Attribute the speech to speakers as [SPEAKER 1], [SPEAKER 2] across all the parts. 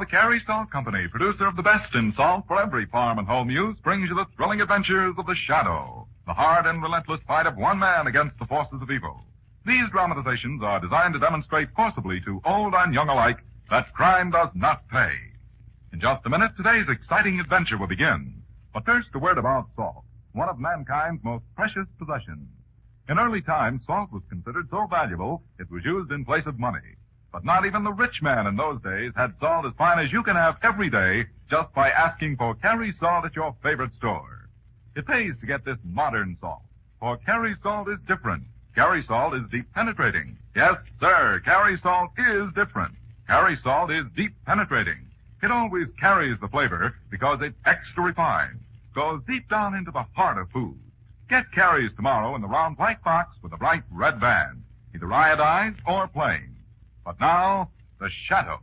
[SPEAKER 1] Carey Salt Company, producer of the best in salt for every farm and home use, brings you the thrilling adventures of The Shadow, the hard and relentless fight of one man against the forces of evil. These dramatizations are designed to demonstrate forcibly to old and young alike that crime does not pay. In just a minute, today's exciting adventure will begin. But first, a word about salt, one of mankind's most precious possessions. In early times, salt was considered so valuable it was used in place of money. But not even the rich man in those days had salt as fine as you can have every day just by asking for Carey salt at your favorite store. It pays to get this modern salt, for Carey salt is different. Carey salt is deep penetrating. Yes, sir, Carey salt is different. Carey salt is deep penetrating. It always carries the flavor because it's extra refined. Goes deep down into the heart of food. Get Carey's tomorrow in the round white box with a bright red band, either iodized or plain. But now, The Shadow.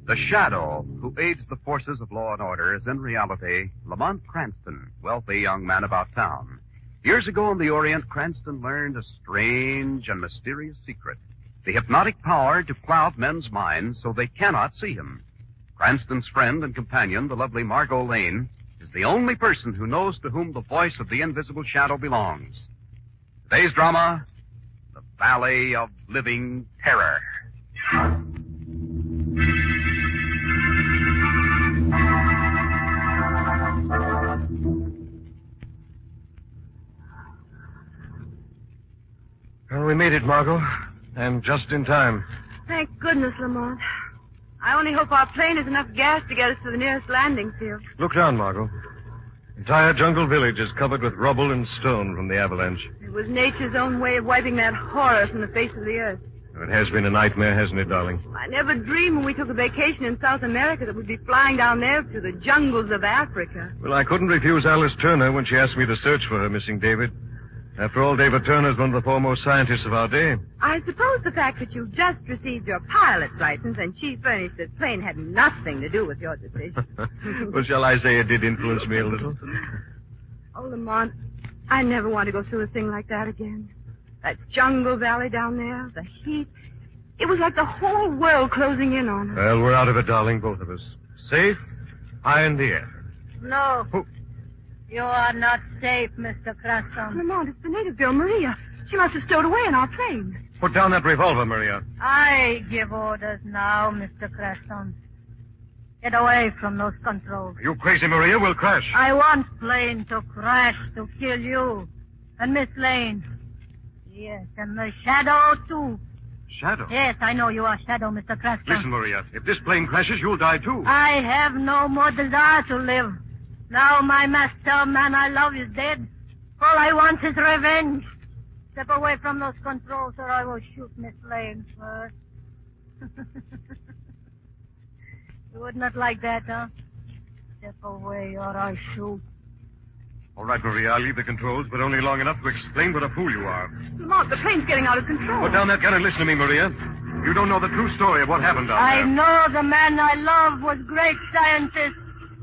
[SPEAKER 2] The Shadow, who aids the forces of law and order, is in reality Lamont Cranston, wealthy young man about town. Years ago in the Orient, Cranston learned a strange and mysterious secret. The hypnotic power to cloud men's minds so they cannot see him. Cranston's friend and companion, the lovely Margo Lane, is the only person who knows to whom the voice of the invisible shadow belongs. Today's drama, The Valley of Living Terror.
[SPEAKER 3] Well, we made it, Margot. And just in time.
[SPEAKER 4] Thank goodness, Lamont. I only hope our plane has enough gas to get us to the nearest landing field.
[SPEAKER 3] Look down, Margot. The entire jungle village is covered with rubble and stone from the avalanche.
[SPEAKER 4] It was nature's own way of wiping that horror from the face of the earth.
[SPEAKER 3] It has been a nightmare, hasn't it, darling?
[SPEAKER 4] I never dreamed when we took a vacation in South America that we'd be flying down there through the jungles of Africa.
[SPEAKER 3] Well, I couldn't refuse Alice Turner when she asked me to search for her missing David. After all, David Turner's one of the foremost scientists of our day.
[SPEAKER 4] I suppose the fact that you just received your pilot's license and she furnished this plane had nothing to do with your decision.
[SPEAKER 3] Well, shall I say it did influence me a little?
[SPEAKER 4] Oh, Lamont, I never want to go through a thing like that again. That jungle valley down there, the heat. It was like the whole world closing in on us.
[SPEAKER 3] Well, we're out of it, darling, both of us. Safe, high in the air.
[SPEAKER 5] No. You are not safe, Mr. Cranston.
[SPEAKER 4] Lamont, it's the native girl, Maria. She must have stowed away in our plane.
[SPEAKER 3] Put down that revolver, Maria.
[SPEAKER 5] I give orders now, Mr. Cranston. Get away from those controls.
[SPEAKER 3] Are you crazy, Maria? We'll crash.
[SPEAKER 5] I want plane to crash to kill you. And Miss Lane. Yes, and the Shadow, too.
[SPEAKER 3] Shadow?
[SPEAKER 5] Yes, I know you are Shadow, Mr. Cranston.
[SPEAKER 3] Listen, Maria, if this plane crashes, you'll die, too.
[SPEAKER 5] I have no more desire to live. Now my master, man I love, is dead. All I want is revenge. Step away from those controls or I will shoot Miss Lane first. You would not like that, huh? Step away or I'll shoot.
[SPEAKER 3] All right, Maria, I'll leave the controls, but only long enough to explain what a fool you are.
[SPEAKER 4] Lamont, the plane's getting out of control.
[SPEAKER 3] Put down that gun and listen to me, Maria. You don't know the true story of what happened down
[SPEAKER 5] I
[SPEAKER 3] there.
[SPEAKER 5] know the man I love was great scientist.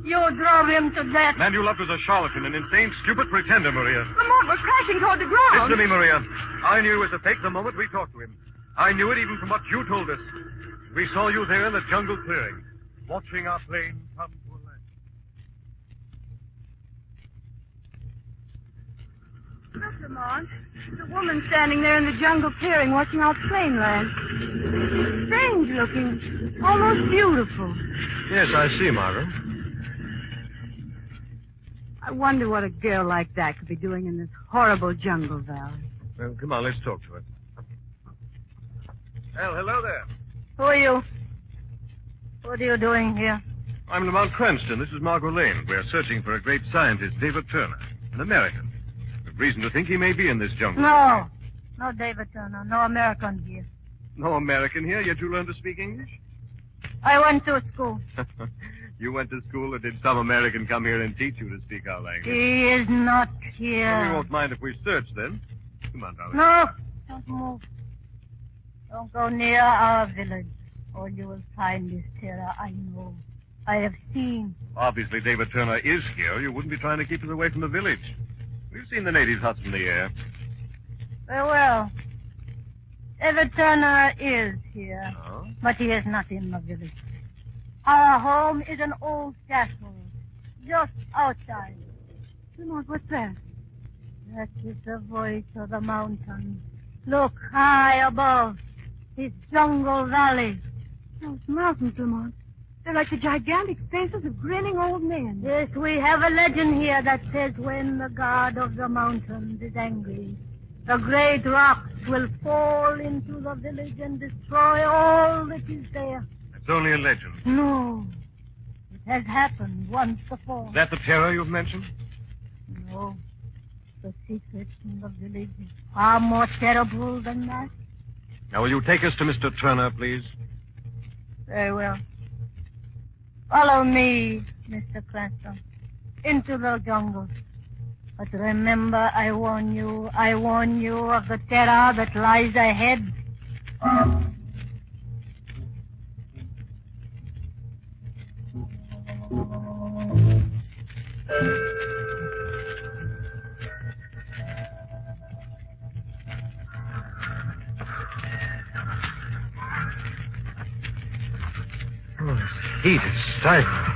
[SPEAKER 5] You drove him to death.
[SPEAKER 3] The man you loved was a charlatan, an insane, stupid pretender, Maria.
[SPEAKER 4] Lamont, we're crashing toward the ground.
[SPEAKER 3] Listen to me, Maria. I knew it was a fake the moment we talked to him. I knew it even from what you told us. We saw you there in the jungle clearing, watching our plane come to a land.
[SPEAKER 4] Look, Lamont. The woman standing there in the jungle clearing watching our plane land. Strange looking. Almost beautiful.
[SPEAKER 3] Yes, I see, Margot.
[SPEAKER 4] I wonder what a girl like that could be doing in this horrible jungle valley.
[SPEAKER 3] Well, come on, let's talk to her. Well, hello there.
[SPEAKER 5] Who are you? What are you doing here?
[SPEAKER 3] I'm Lamont Cranston. This is Margo Lane. We're searching for a great scientist, David Turner, an American. We've reason to think he may be in this jungle.
[SPEAKER 5] No. No David Turner. No American here.
[SPEAKER 3] No American here, yet you learned to speak English?
[SPEAKER 5] I went to school.
[SPEAKER 3] You went to school, or did some American come here and teach you to speak our language?
[SPEAKER 5] He is not
[SPEAKER 3] Well,
[SPEAKER 5] here.
[SPEAKER 3] we won't mind if we search, then. Come on, darling.
[SPEAKER 5] No. Don't move. Don't go near our village. All you will find is terror. I know. I have seen.
[SPEAKER 3] Obviously, David Turner is here. You wouldn't be trying to keep us away from the village. We've seen the natives huts from the air.
[SPEAKER 5] Very well. David Turner is here,
[SPEAKER 3] Oh?
[SPEAKER 5] but he is not in the village. Our home is an old castle, just outside.
[SPEAKER 4] Lamont, what's that?
[SPEAKER 5] That is the voice of the mountain. Look high above. It's Jungle Valley.
[SPEAKER 4] Those mountains, Lamont. They're like the gigantic faces of grinning old men.
[SPEAKER 5] Yes, we have a legend here that says when the god of the mountains is angry, the great rocks will fall into the village and destroy all that is there.
[SPEAKER 3] It's only a legend.
[SPEAKER 5] No. It has happened once before.
[SPEAKER 3] Is that the terror you've mentioned?
[SPEAKER 5] No. The secret in the village is far more terrible than that.
[SPEAKER 3] Now, will you take us to Mr. Turner, please?
[SPEAKER 5] Very well. Follow me, Mr. Cranston, into the jungle. But remember, I warn you of the terror that lies ahead.
[SPEAKER 3] Oh, this heat is stifling.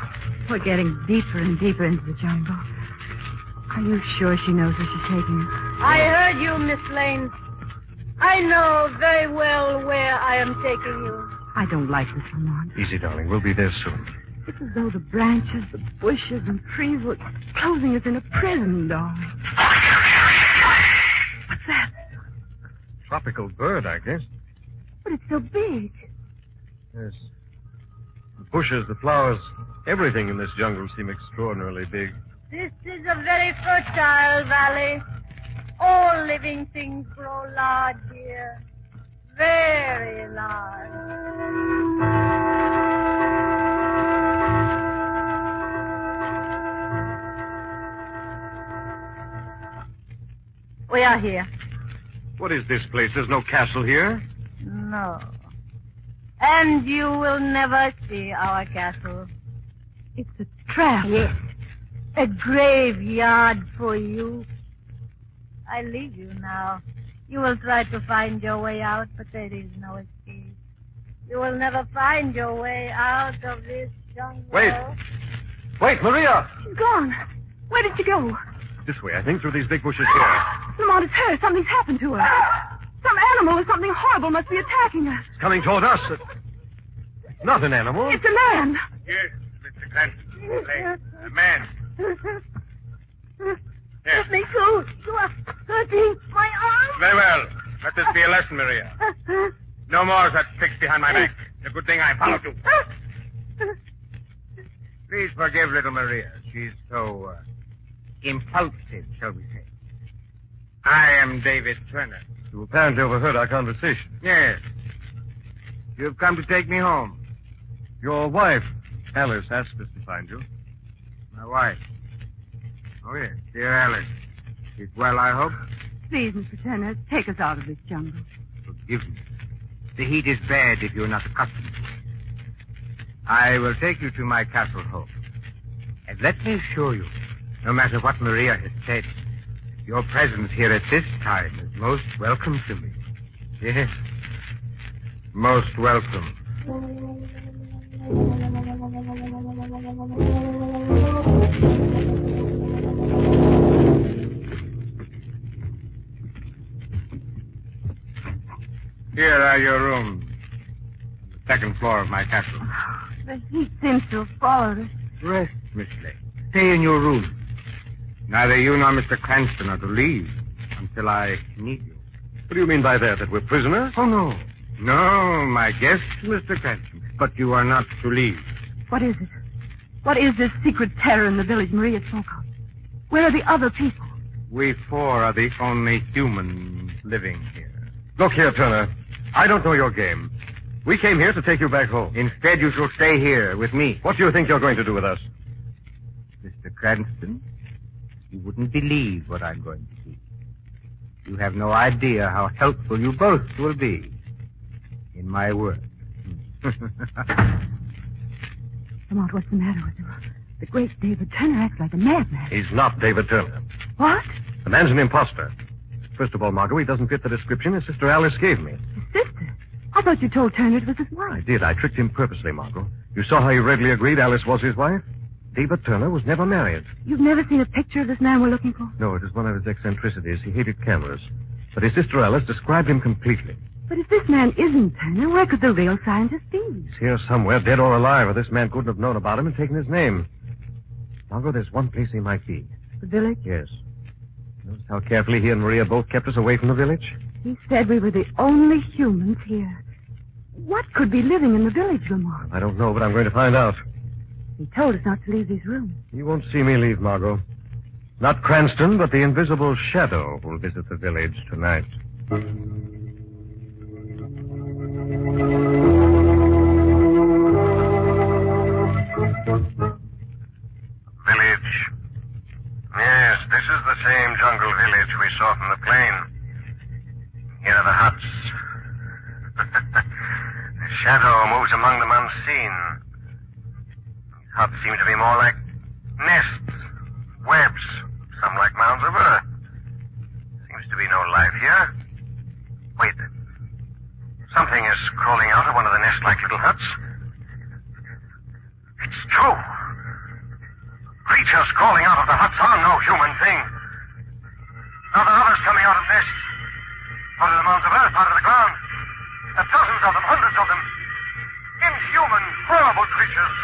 [SPEAKER 4] We're getting deeper and deeper into the jungle. Are you sure she knows where she's taking us?
[SPEAKER 5] I heard you, Miss Lane. I know very well where I am taking you.
[SPEAKER 4] I don't like this, Lamont.
[SPEAKER 3] Easy, darling. We'll be there soon.
[SPEAKER 4] It's as though the branches, the bushes, and trees were closing us in a prison, darling. What's that?
[SPEAKER 3] Tropical bird, I guess.
[SPEAKER 4] But it's so big.
[SPEAKER 3] Yes. The bushes, the flowers, everything in this jungle seem extraordinarily big.
[SPEAKER 5] This is a very fertile valley. All living things grow large here. Very large. We are here.
[SPEAKER 3] What is this place? There's no castle here.
[SPEAKER 5] No. And you will never see our castle.
[SPEAKER 4] It's a trap.
[SPEAKER 5] Yes. A graveyard for you. I leave you now. You will try to find your way out, but there is no escape. You will never find your way out of this jungle.
[SPEAKER 3] Wait. Wait, Maria!
[SPEAKER 4] She's gone. Where did she go?
[SPEAKER 3] This way, I think, through these big bushes here.
[SPEAKER 4] Lamont, it's her. Something's happened to her. Some animal or something horrible must be attacking her.
[SPEAKER 3] It's coming toward us. Not an animal.
[SPEAKER 4] It's a man.
[SPEAKER 3] Yes, Mr. Cranston. A man. Yes.
[SPEAKER 5] Let me go. You are hurting my arm.
[SPEAKER 3] Very well. Let this be a lesson, Maria. No more such tricks behind my back. It's a good thing I followed you.
[SPEAKER 6] Please forgive little Maria. She's so impulsive, shall we say. I am David Turner.
[SPEAKER 3] You apparently overheard our conversation.
[SPEAKER 6] Yes. You've come to take me home.
[SPEAKER 3] Your wife, Alice, asked us to find you.
[SPEAKER 6] My wife. Oh, yes. Dear Alice. She's well, I hope?
[SPEAKER 4] Please, Mr. Turner, take us out of this jungle.
[SPEAKER 6] Forgive me. The heat is bad if you're not accustomed to it. I will take you to my castle home. And let me assure you, no matter what Maria has said, your presence here at this time is most welcome to me. Yes. Most welcome. Here are your rooms. On the second floor of my castle.
[SPEAKER 4] The heat seems to have followed us.
[SPEAKER 6] Rest, Miss Lane. Stay in your room. Neither you nor Mr. Cranston are to leave until I need you.
[SPEAKER 3] What do you mean by that? That we're prisoners?
[SPEAKER 6] Oh, no. No, my guest, Mr. Cranston. But you are not to leave.
[SPEAKER 4] What is it? What is this secret terror in the village Maria spoke of? Where are the other people?
[SPEAKER 6] We four are the only humans living here.
[SPEAKER 3] Look here, Turner. I don't know your game. We came here to take you back home.
[SPEAKER 6] Instead, you shall stay here with me.
[SPEAKER 3] What do you think you're going to do with us?
[SPEAKER 6] Mr. Cranston, you wouldn't believe what I'm going to do. You have no idea how helpful you both will be in my work.
[SPEAKER 4] Lamont, what's the matter with him? The great David Turner acts like a madman.
[SPEAKER 3] He's not David Turner.
[SPEAKER 4] What?
[SPEAKER 7] The man's an imposter. First of all, Margo, he doesn't fit the description his sister Alice gave me.
[SPEAKER 4] His sister? I thought you told Turner it was his wife.
[SPEAKER 7] I did. I tricked him purposely, Margo. You saw how he readily agreed Alice was his wife? David Turner was never married.
[SPEAKER 4] You've never seen a picture of this man we're looking for?
[SPEAKER 7] No, it is one of his eccentricities. He hated cameras. But his sister Alice described him completely.
[SPEAKER 4] But if this man isn't Turner, where could the real scientist be?
[SPEAKER 7] He's here somewhere, dead or alive, or this man couldn't have known about him and taken his name. Margo, there's one place he might be.
[SPEAKER 4] The village?
[SPEAKER 7] Yes. Notice how carefully he and Maria both kept us away from the village?
[SPEAKER 4] He said we were the only humans here. What could be living in the village, Lamont?
[SPEAKER 7] I don't know, but I'm going to find out.
[SPEAKER 4] He told us not to leave these rooms.
[SPEAKER 7] You won't see me leave, Margo. Not Cranston, but the invisible shadow will visit the village tonight.
[SPEAKER 8] Village. Yes, this is the same jungle village we saw from the plane. Here are the huts. The shadow moves among them unseen. These huts seem to be more like nests, webs, some like mounds of earth. Seems to be no life here. Wait. Something is crawling out of one of the nest-like little huts. It's true. Creatures crawling out of the huts are no human thing. Now there are others coming out of nests. Out of the mounds of earth, out of the ground. There are dozens of them, hundreds of them. Inhuman, horrible creatures.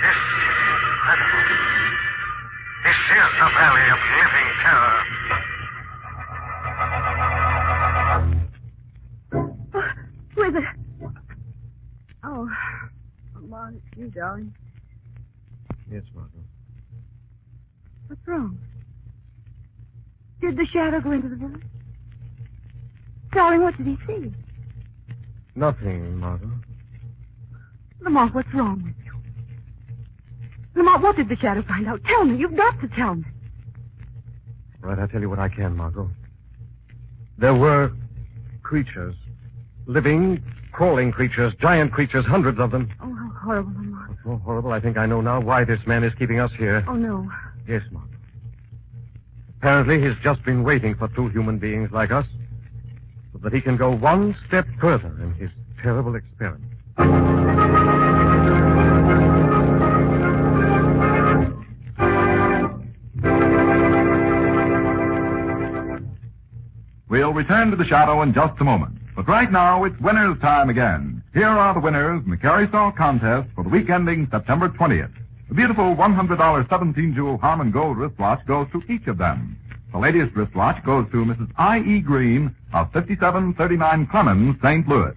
[SPEAKER 8] This is incredible. This is the Valley of Living Terror.
[SPEAKER 4] Who is it? Oh, Lamont, it's you, darling.
[SPEAKER 7] Yes, Margo.
[SPEAKER 4] What's wrong? Did the shadow go into the village? Darling, what did he see?
[SPEAKER 7] Nothing, Margo.
[SPEAKER 4] Lamont, what's wrong with you? Lamont, what did the shadow find out? Tell me. You've got to tell me.
[SPEAKER 7] All right, I'll tell you what I can, Margo. There were creatures. Living, crawling creatures, giant creatures, hundreds of them.
[SPEAKER 4] Oh, how horrible, Lamont.
[SPEAKER 7] It's so horrible, I think I know now why this man is keeping us here.
[SPEAKER 4] Oh, no.
[SPEAKER 7] Yes, Margo. Apparently, he's just been waiting for two human beings like us so that he can go one step further in his terrible experiment.
[SPEAKER 1] We'll return to the shadow in just a moment. But right now, it's winner's time again. Here are the winners in the Carry Saw contest for the week ending September 20th. The beautiful $100 17-jewel Harmon Gold wristwatch goes to each of them. The latest wristwatch goes to Mrs. I.E. Green of 5739 Clemens, St. Louis.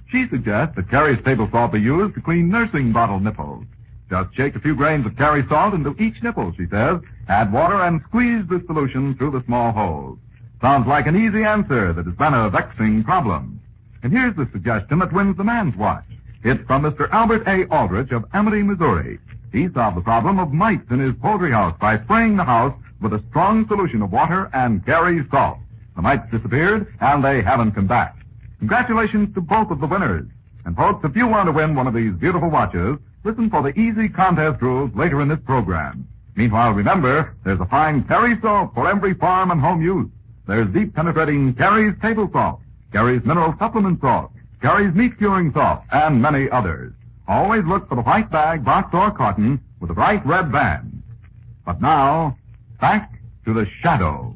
[SPEAKER 1] She suggests that Carrie's table salt be used to clean nursing bottle nipples. Just shake a few grains of Carrie salt into each nipple, she says, add water and squeeze the solution through the small holes. Sounds like an easy answer that has been a vexing problem. And here's the suggestion that wins the man's watch. It's from Mr. Albert A. Aldrich of Amity, Missouri. He solved the problem of mites in his poultry house by spraying the house with a strong solution of water and Carrie salt. The mites disappeared, and they haven't come back. Congratulations to both of the winners. And folks, if you want to win one of these beautiful watches, listen for the easy contest rules later in this program. Meanwhile, remember, there's a fine Carrie salt for every farm and home use. There's deep penetrating Carrie's table salt, Carrie's mineral supplement salt, Carrie's meat curing salt, and many others. Always look for the white bag, box, or carton with the bright red band. But now, back to the shadow.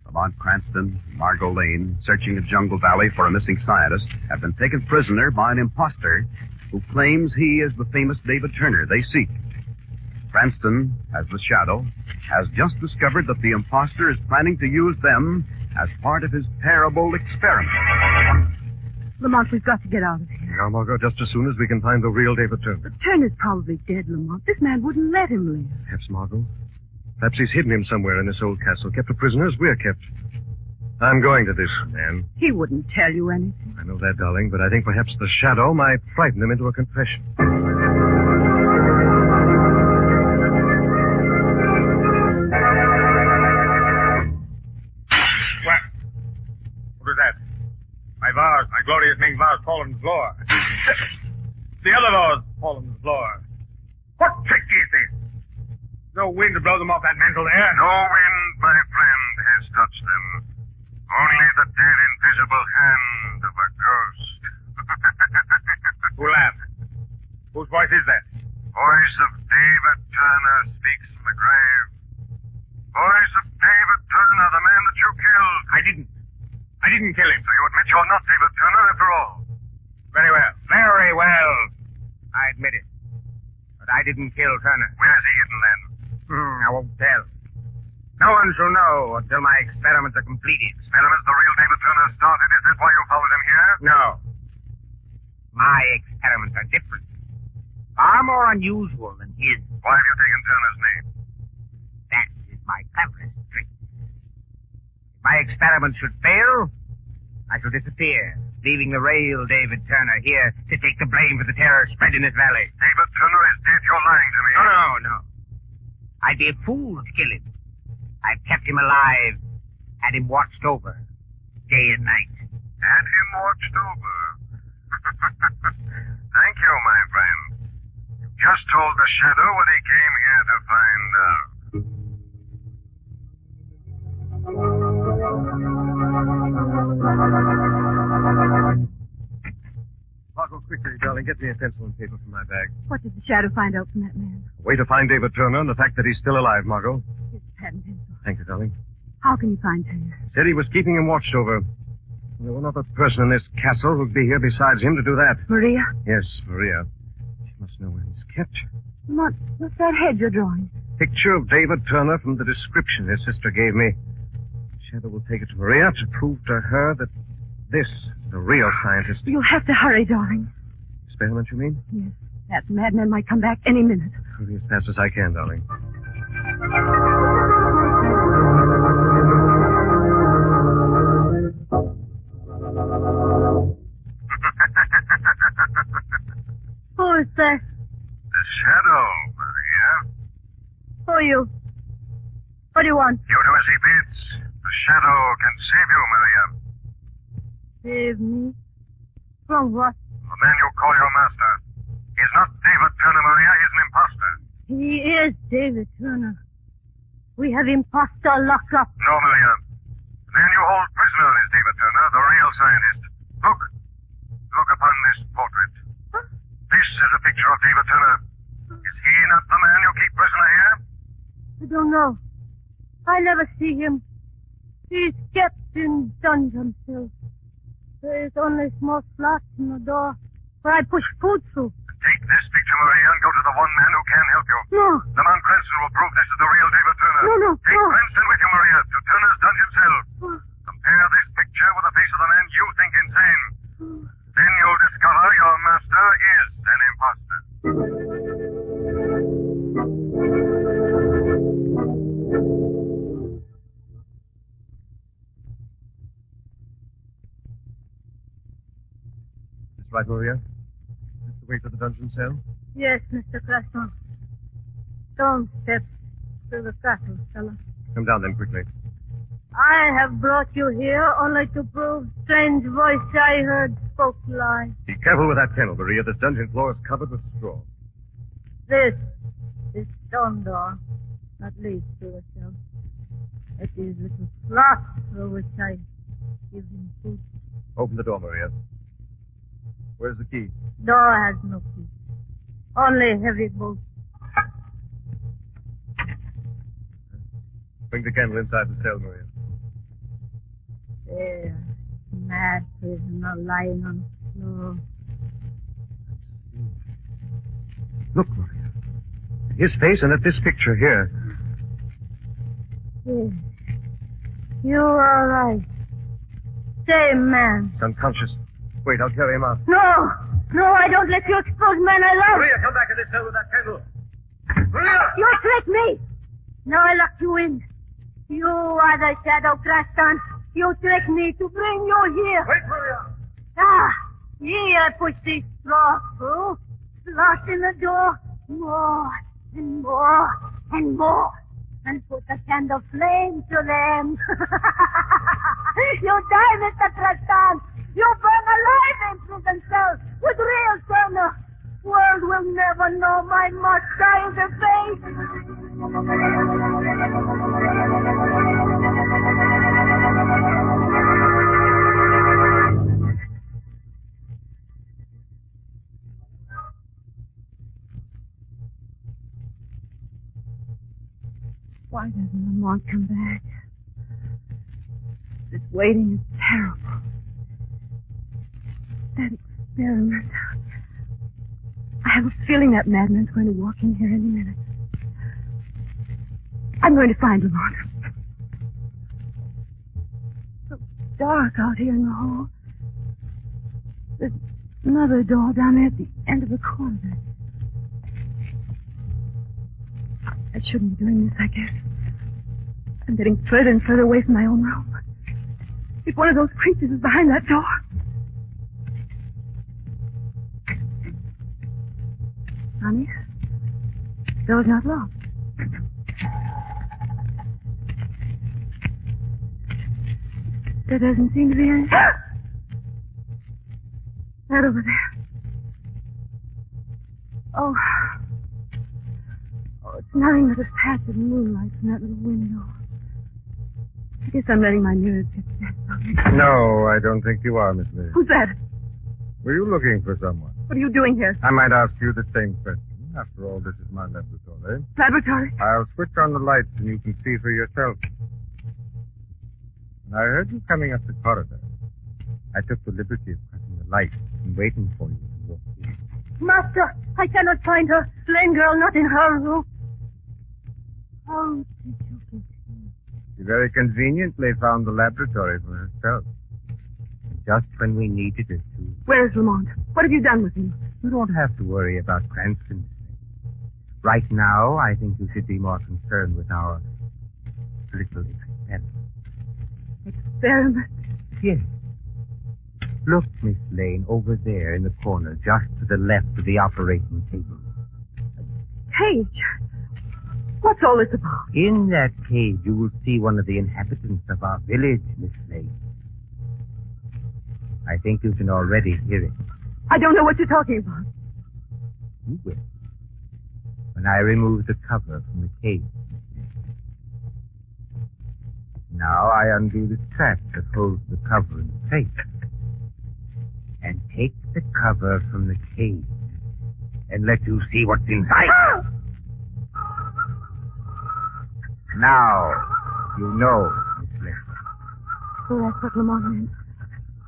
[SPEAKER 2] Lamont Cranston, Margo Lane, searching a jungle valley for a missing scientist, have been taken prisoner by an imposter who claims he is the famous David Turner they seek. Cranston, as the shadow, has just discovered that the imposter is planning to use them as part of his terrible experiment.
[SPEAKER 4] Lamont, we've got to get out of here.
[SPEAKER 7] Now, Margo, just as soon as we can find the real David Turner.
[SPEAKER 4] But Turner's probably dead, Lamont. This man wouldn't let him live.
[SPEAKER 7] Perhaps, Margo. Perhaps he's hidden him somewhere in this old castle, kept a prisoner as we're kept. I'm going to this man.
[SPEAKER 4] He wouldn't tell you anything.
[SPEAKER 7] I know that, darling, but I think perhaps the shadow might frighten him into a confession.
[SPEAKER 3] My glorious Ming Lao's fallen to the floor. The other Lao's fallen to the floor. What trick is this? No wind to blow them off that mantle there.
[SPEAKER 8] No wind, my friend, has touched them. Only the dead invisible hand of a ghost.
[SPEAKER 3] Who laughed? Whose voice is that?
[SPEAKER 8] Voice of David Turner speaks from the grave. Voice of David Turner, the man that you killed.
[SPEAKER 3] I didn't kill him.
[SPEAKER 8] So you admit you're not David Turner after all?
[SPEAKER 3] Very well.
[SPEAKER 6] Very well. I admit it. But I didn't kill Turner.
[SPEAKER 8] Where is he hidden then?
[SPEAKER 6] I won't tell. No one shall know until my experiments are completed.
[SPEAKER 8] Experiments the real David Turner started? Is that why you followed him here?
[SPEAKER 6] No. My experiments are different. Far more unusual than his.
[SPEAKER 8] Why have you taken Turner's name?
[SPEAKER 6] That is my cleverest trick. If my experiment should fail, I shall disappear, leaving the real David Turner here to take the blame for the terror spread in this valley.
[SPEAKER 8] David Turner is dead. You're lying to me.
[SPEAKER 6] No. I'd be a fool to kill him. I've kept him alive, had him watched over, day and night.
[SPEAKER 8] Had him watched over. Thank you, my friend. You just told the Shadow what he came here to find out.
[SPEAKER 7] Margo, quickly, darling, get me a pencil and paper from my bag.
[SPEAKER 4] What did the Shadow find out from that man?
[SPEAKER 7] A way to find David Turner and the fact that he's still alive, Margo.
[SPEAKER 4] His pad and pencil.
[SPEAKER 7] Thank you, darling.
[SPEAKER 4] How can you find Turner?
[SPEAKER 7] Said he was keeping him watched over. There were no other person in this castle who'd be here besides him to do that.
[SPEAKER 4] Maria?
[SPEAKER 7] Yes, Maria. She must know where he's kept.
[SPEAKER 4] What's that head you're drawing?
[SPEAKER 7] Picture of David Turner from the description his sister gave me. Shadow will take it to Maria to prove to her that this is the real scientist.
[SPEAKER 4] You'll have to hurry, darling.
[SPEAKER 7] Experiment, you mean?
[SPEAKER 4] Yes. That madman might come back any minute.
[SPEAKER 7] Hurry as fast as I can, darling.
[SPEAKER 5] Who is that?
[SPEAKER 8] The Shadow, Maria.
[SPEAKER 5] Who are you? What do you want?
[SPEAKER 8] You do as he bids. The Shadow can save you, Maria.
[SPEAKER 5] Save me? From what?
[SPEAKER 8] The man you call your master. He's not David Turner, Maria. He's an imposter.
[SPEAKER 5] He is David Turner. We have imposter locked up.
[SPEAKER 8] No, Maria. The man you hold prisoner is David Turner, the real scientist. Look. Look upon this portrait.
[SPEAKER 5] Huh?
[SPEAKER 8] This is a picture of David Turner. Is he not the man you keep prisoner here?
[SPEAKER 5] I don't know. I never see him. He's kept in dungeon cells. There is only a small slot in the door where I push food through.
[SPEAKER 8] Take this picture, Maria, and go to the one man who can help you.
[SPEAKER 5] No.
[SPEAKER 8] Lamont Cranston will prove this is the real David Turner.
[SPEAKER 5] No.
[SPEAKER 8] Take Cranston with you, Maria, to Turner's dungeon cell. Compare this picture with the face of the man you think insane. Then you'll discover your master is an imposter.
[SPEAKER 7] That's right, Maria. That's the way to the dungeon cell.
[SPEAKER 5] Yes, Mr. Cranston. Don't step to the castle, fella.
[SPEAKER 7] Come down then, quickly.
[SPEAKER 5] I have brought you here only to prove strange voice I heard spoke lie.
[SPEAKER 7] Be careful with that kennel, Maria. This dungeon floor is covered with straw.
[SPEAKER 5] This stone door that leads to the cell. It is little slot through which I give him food.
[SPEAKER 7] Open the door, Maria. Where's the key?
[SPEAKER 5] Door has no key. Only heavy bolt.
[SPEAKER 7] Bring the candle inside the cell, Maria.
[SPEAKER 5] There, mad prisoner lying on the floor.
[SPEAKER 7] Look, Maria. At his face and at this picture here.
[SPEAKER 5] Yes. You are right. Same man.
[SPEAKER 7] He's unconscious. Wait, I'll carry him out.
[SPEAKER 5] No, I don't let you expose man I love.
[SPEAKER 3] Maria, come back in this cell with that candle.
[SPEAKER 5] Maria! You tricked me. Now I lock you in. You are the Shadow Cranston. You tricked me to bring you here.
[SPEAKER 3] Wait, Maria.
[SPEAKER 5] Here I push this straw through. Lock in the door. More and more and more. And put a candle flame to them. You die, Mr. Cranston. You burn alive in prison cell with real Turner. World will never know my master is a face.
[SPEAKER 4] Why doesn't Lamont come back? This waiting is terrible. That experiment. I have a feeling that madman's going to walk in here any minute. I'm going to find Lamont. So dark out here in the hall. There's another door down there at the end of the corridor. I shouldn't be doing this, I guess. I'm getting further and further away from my own room. If one of those creatures is behind that door. Honey, the door's not locked. There doesn't seem to be any... That over there. Oh, it's nothing but a patch of moonlight from that little window. I guess I'm letting my nerves get set on me.
[SPEAKER 7] No, I don't think you are, Miss Lee.
[SPEAKER 4] Who's that?
[SPEAKER 7] Were you looking for someone?
[SPEAKER 4] What are you doing here?
[SPEAKER 7] I might ask you the same question. After all, this is my laboratory.
[SPEAKER 4] Laboratory?
[SPEAKER 7] I'll switch on the lights and you can see for yourself. When I heard you coming up the corridor, I took the liberty of cutting the lights and waiting for you to walk in.
[SPEAKER 5] Master, I cannot find her. Lane girl not in her room. How did you get here?
[SPEAKER 7] She very conveniently found the laboratory for herself. Just when we needed it to.
[SPEAKER 4] Where's Lamont? What have you done with him?
[SPEAKER 6] You don't have to worry about Cranston. Right now, I think you should be more concerned with our little experiment.
[SPEAKER 4] Experiment?
[SPEAKER 6] Yes. Look, Miss Lane, over there in the corner, just to the left of the operating table.
[SPEAKER 4] Cage? What's all this about?
[SPEAKER 6] In that cage, you will see one of the inhabitants of our village, Miss Lane. I think you can already hear it.
[SPEAKER 4] I don't know what you're talking about.
[SPEAKER 6] You will. When I remove the cover from the cage. Now I undo the strap that holds the cover in place. And take the cover from the cage and let you see what's inside. Now, you know, Miss Lane.
[SPEAKER 4] So that's what Lamont meant.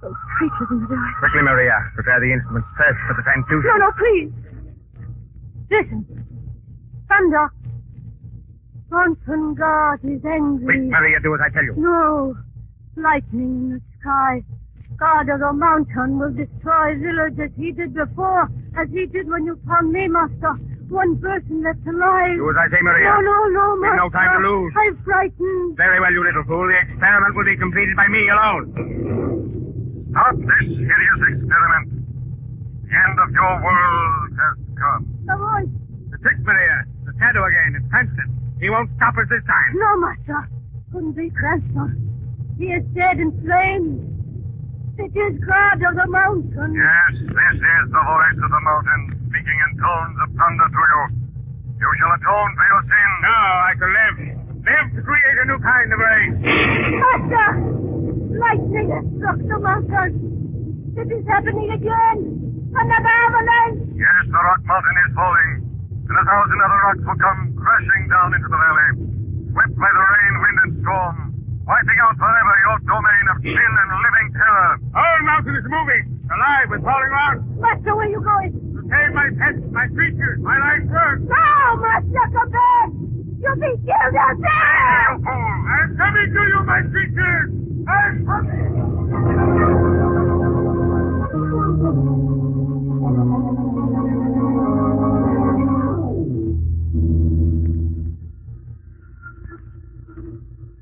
[SPEAKER 4] Those creatures in the village.
[SPEAKER 6] Quickly, Maria. Prepare the instruments first for the transducer.
[SPEAKER 4] No, please.
[SPEAKER 5] Listen. Thunder. Bronson God is angry.
[SPEAKER 6] Quick, Maria, do as I tell you.
[SPEAKER 5] No. Lightning in the sky. God of the mountain will destroy village as he did before, as he did when you found me, Master. One person left alive.
[SPEAKER 6] Do as I say, Maria.
[SPEAKER 5] No,
[SPEAKER 6] We've
[SPEAKER 5] Master.
[SPEAKER 6] no time to lose.
[SPEAKER 5] I'm frightened.
[SPEAKER 6] Very well, you little fool. The experiment will be completed by me alone.
[SPEAKER 8] Stop this hideous experiment. The end of your world has come.
[SPEAKER 5] The voice.
[SPEAKER 6] The trick, Maria. The shadow again. It's Cranston. He won't stop us this time.
[SPEAKER 5] No, Master. Couldn't be Cranston. He is dead in flames. It is God of the mountain.
[SPEAKER 8] Yes, this is the voice of the mountain speaking in tones of thunder to you. You shall atone for your sins.
[SPEAKER 6] No, I can live. Live to create a new kind of race.
[SPEAKER 5] Master! Lightning has struck the mountain. It is happening again. Another avalanche.
[SPEAKER 8] Yes, the rock mountain is falling, and 1,000 other rocks will come crashing down into the valley, swept by the rain, wind, and storm, wiping out forever your domain of sin and living terror.
[SPEAKER 6] The whole mountain is moving, alive with falling rocks.
[SPEAKER 5] Master, where are you going?
[SPEAKER 6] To save my pets, my creatures, my life's work.
[SPEAKER 5] No, Master, come back. You'll be killed out there.
[SPEAKER 6] You fool! I'm coming to you, my creatures. I'm coming.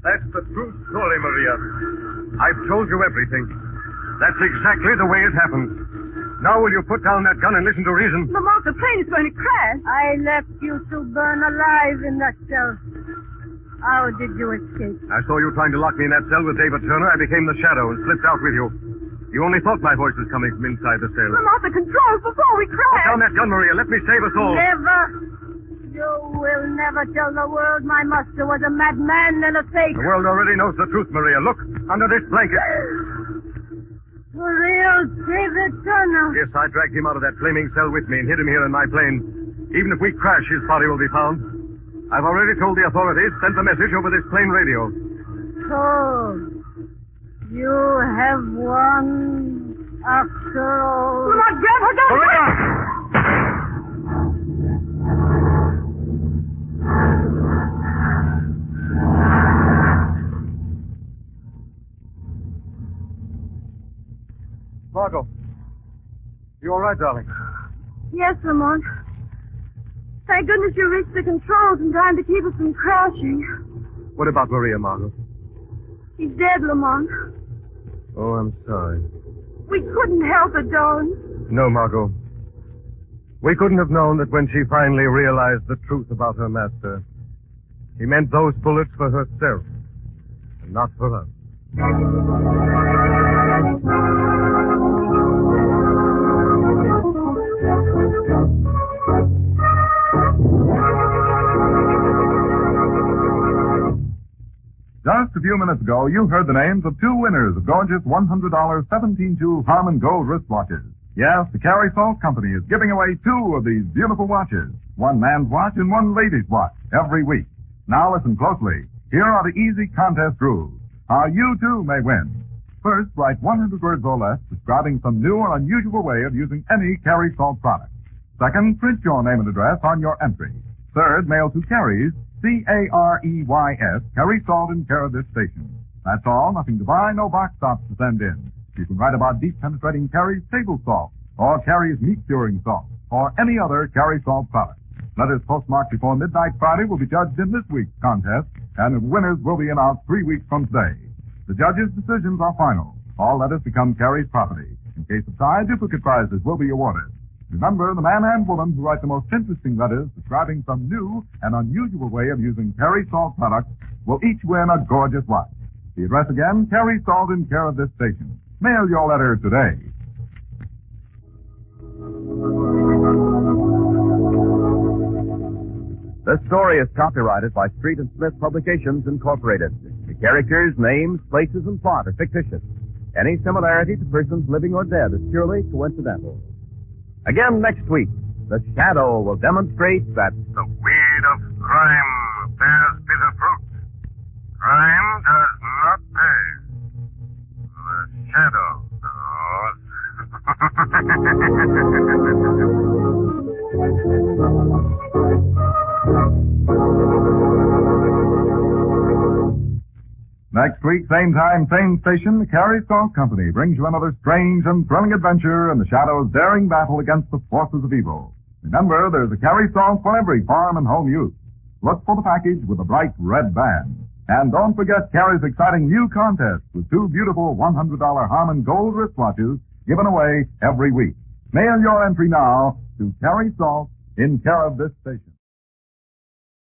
[SPEAKER 3] That's the true story, Maria. I've told you everything. That's exactly the way it happened. Now will you put down that gun and listen to reason?
[SPEAKER 4] Lamont, the plane is going to crash.
[SPEAKER 5] I left you to burn alive in that cell. How did you escape?
[SPEAKER 3] I saw you trying to lock me in that cell with David Turner. I became the shadow and slipped out with you.
[SPEAKER 7] You only thought my voice was coming from inside the cell.
[SPEAKER 4] Lamont, the controls before we
[SPEAKER 7] Put
[SPEAKER 4] crash.
[SPEAKER 7] down that gun, Maria. Let me save us all.
[SPEAKER 5] Never. You will never tell the world my master was a madman and a fake.
[SPEAKER 7] The world already knows the truth, Maria. Look, under this blanket.
[SPEAKER 5] The real David Turner.
[SPEAKER 7] Yes, I dragged him out of that flaming cell with me and hid him here in my plane. Even if we crash, his body will be found. I've already told the authorities, sent a message over this plane radio.
[SPEAKER 5] So, you have won after all.
[SPEAKER 4] Lamont, grab her gun.
[SPEAKER 7] Maria! Margo. You all right, darling?
[SPEAKER 4] Yes, Lamont. Thank goodness you reached the controls in time to keep us from crashing.
[SPEAKER 7] What about Maria, Margo?
[SPEAKER 4] He's dead, Lamont.
[SPEAKER 7] Oh, I'm sorry.
[SPEAKER 4] We couldn't help it, Don.
[SPEAKER 7] No, Margo. We couldn't have known that when she finally realized the truth about her master, he meant those bullets for herself, and not for us.
[SPEAKER 1] Just a few minutes ago, you heard the names of two winners of gorgeous $100 17-jewel Harmon Gold wristwatches. Yes, the Carey Salt Company is giving away two of these beautiful watches, one man's watch and one lady's watch, every week. Now listen closely. Here are the easy contest rules. How you, too, may win. First, write 100 words or less describing some new or unusual way of using any Carey Salt product. Second, print your name and address on your entry. Third, mail to Carey's, C-A-R-E-Y-S, Carey Salt in care of this station. That's all. Nothing to buy, no box tops to send in. You can write about deep penetrating Carey's table salt, or Carey's meat curing salt, or any other Carey Salt product. Letters postmarked before midnight Friday will be judged in this week's contest, and the winners will be announced 3 weeks from today. The judges' decisions are final. All letters become Carey's property. In case of tie, duplicate prizes will be awarded. Remember, the man and woman who write the most interesting letters describing some new and unusual way of using Carey Salt products will each win a gorgeous watch. The address again, Carey Salt in care of this station. Mail your letter today.
[SPEAKER 2] This story is copyrighted by Street and Smith Publications, Incorporated. The characters, names, places, and plot are fictitious. Any similarity to persons living or dead is purely coincidental. Again next week, the Shadow will demonstrate that
[SPEAKER 8] The weed of crime bears bitter fruit. Crime does not pay. The shadow
[SPEAKER 1] Next week, same time, same station, the Carey Salt Company brings you another strange and thrilling adventure in the Shadow's daring battle against the forces of evil. Remember, there's a Carey Salt for every farm and home use. Look for the package with a bright red band. And don't forget Carey's exciting new contest with two beautiful $100 Harmon Gold wristwatches given away every week. Mail your entry now to Carey Salt in care of this station.